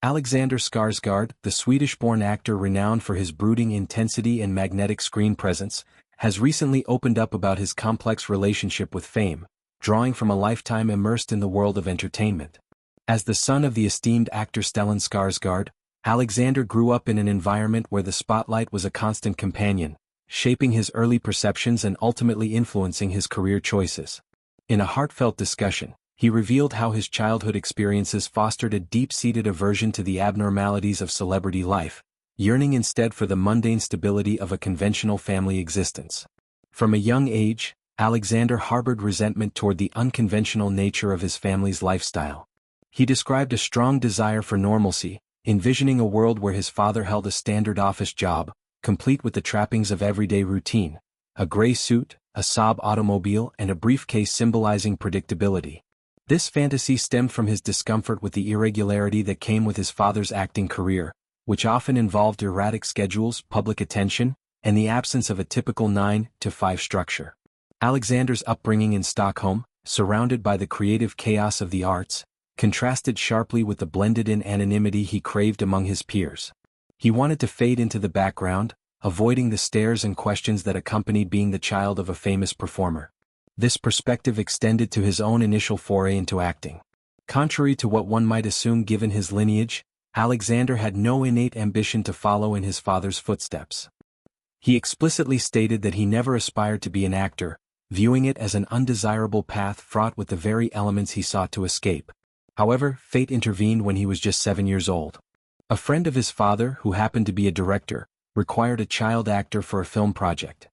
Alexander Skarsgård, the Swedish-born actor renowned for his brooding intensity and magnetic screen presence, has recently opened up about his complex relationship with fame, drawing from a lifetime immersed in the world of entertainment. As the son of the esteemed actor Stellan Skarsgård, Alexander grew up in an environment where the spotlight was a constant companion, shaping his early perceptions and ultimately influencing his career choices. In a heartfelt discussion, he revealed how his childhood experiences fostered a deep-seated aversion to the abnormalities of celebrity life, yearning instead for the mundane stability of a conventional family existence. From a young age, Alexander harbored resentment toward the unconventional nature of his family's lifestyle. He described a strong desire for normalcy, envisioning a world where his father held a standard office job, complete with the trappings of everyday routine, a gray suit, a Saab automobile, and a briefcase symbolizing predictability. This fantasy stemmed from his discomfort with the irregularity that came with his father's acting career, which often involved erratic schedules, public attention, and the absence of a typical 9-to-5 structure. Alexander's upbringing in Stockholm, surrounded by the creative chaos of the arts, contrasted sharply with the blended-in anonymity he craved among his peers. He wanted to fade into the background, avoiding the stares and questions that accompany being the child of a famous performer. This perspective extended to his own initial foray into acting. Contrary to what one might assume given his lineage, Alexander had no innate ambition to follow in his father's footsteps. He explicitly stated that he never aspired to be an actor, viewing it as an undesirable path fraught with the very elements he sought to escape. However, fate intervened when he was just 7 years old. A friend of his father, who happened to be a director, required a child actor for a film project.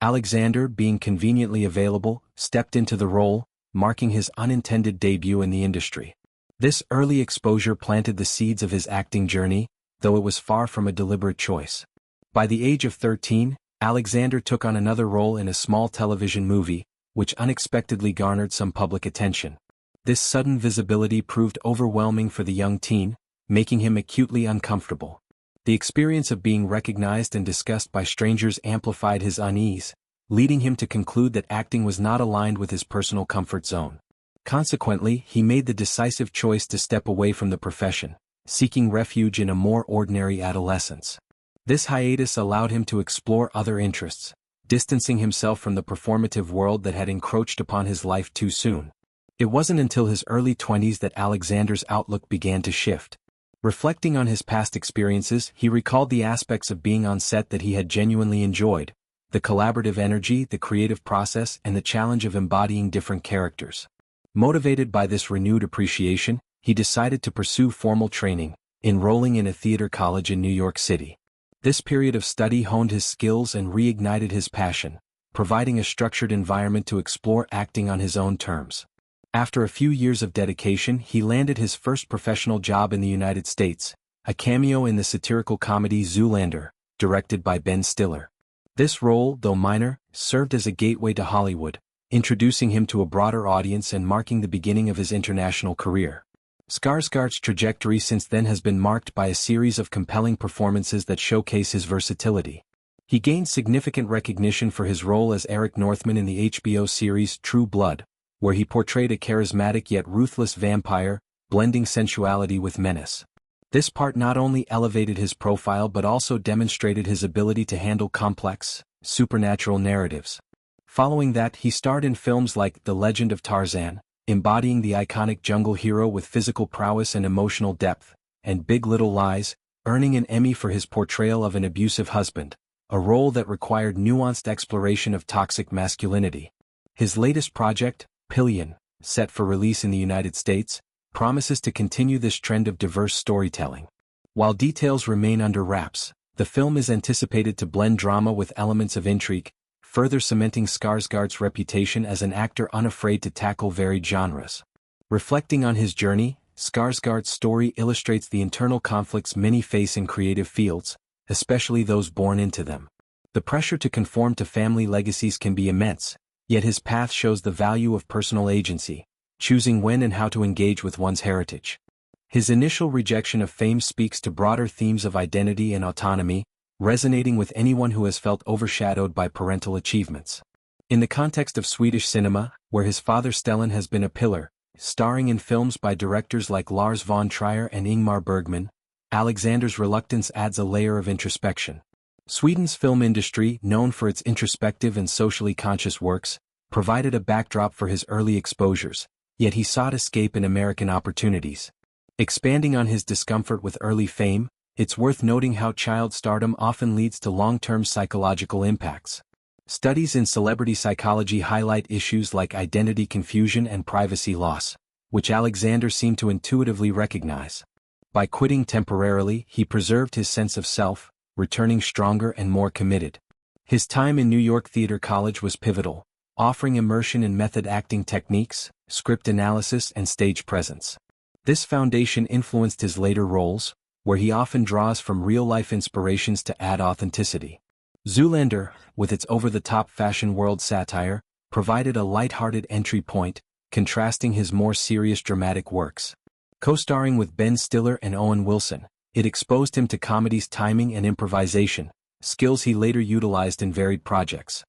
Alexander, being conveniently available, stepped into the role, marking his unintended debut in the industry. This early exposure planted the seeds of his acting journey, though it was far from a deliberate choice. By the age of 13, Alexander took on another role in a small television movie, which unexpectedly garnered some public attention. This sudden visibility proved overwhelming for the young teen, making him acutely uncomfortable. The experience of being recognized and discussed by strangers amplified his unease, leading him to conclude that acting was not aligned with his personal comfort zone. Consequently, he made the decisive choice to step away from the profession, seeking refuge in a more ordinary adolescence. This hiatus allowed him to explore other interests, distancing himself from the performative world that had encroached upon his life too soon. It wasn't until his early 20s that Alexander's outlook began to shift. Reflecting on his past experiences, he recalled the aspects of being on set that he had genuinely enjoyed: the collaborative energy, the creative process, and the challenge of embodying different characters. Motivated by this renewed appreciation, he decided to pursue formal training, enrolling in a theater college in New York City. This period of study honed his skills and reignited his passion, providing a structured environment to explore acting on his own terms. After a few years of dedication, he landed his first professional job in the United States, a cameo in the satirical comedy Zoolander, directed by Ben Stiller. This role, though minor, served as a gateway to Hollywood, introducing him to a broader audience and marking the beginning of his international career. Skarsgård's trajectory since then has been marked by a series of compelling performances that showcase his versatility. He gained significant recognition for his role as Eric Northman in the HBO series True Blood, where he portrayed a charismatic yet ruthless vampire, blending sensuality with menace. This part not only elevated his profile but also demonstrated his ability to handle complex, supernatural narratives. Following that, he starred in films like The Legend of Tarzan, embodying the iconic jungle hero with physical prowess and emotional depth, and Big Little Lies, earning an Emmy for his portrayal of an abusive husband, a role that required nuanced exploration of toxic masculinity. His latest project, Pillion, set for release in the United States, promises to continue this trend of diverse storytelling. While details remain under wraps, the film is anticipated to blend drama with elements of intrigue, further cementing Skarsgård's reputation as an actor unafraid to tackle varied genres. Reflecting on his journey, Skarsgård's story illustrates the internal conflicts many face in creative fields, especially those born into them. The pressure to conform to family legacies can be immense, yet his path shows the value of personal agency, choosing when and how to engage with one's heritage. His initial rejection of fame speaks to broader themes of identity and autonomy, resonating with anyone who has felt overshadowed by parental achievements. In the context of Swedish cinema, where his father Stellan has been a pillar, starring in films by directors like Lars von Trier and Ingmar Bergman, Alexander's reluctance adds a layer of introspection. Sweden's film industry, known for its introspective and socially conscious works, provided a backdrop for his early exposures, yet he sought escape in American opportunities. Expanding on his discomfort with early fame, it's worth noting how child stardom often leads to long-term psychological impacts. Studies in celebrity psychology highlight issues like identity confusion and privacy loss, which Alexander seemed to intuitively recognize. By quitting temporarily, he preserved his sense of self, returning stronger and more committed. His time in New York Theatre College was pivotal, offering immersion in method acting techniques, script analysis and stage presence. This foundation influenced his later roles, where he often draws from real-life inspirations to add authenticity. Zoolander, with its over-the-top fashion world satire, provided a light-hearted entry point, contrasting his more serious dramatic works. Co-starring with Ben Stiller and Owen Wilson, it exposed him to comedy's timing and improvisation, skills he later utilized in varied projects.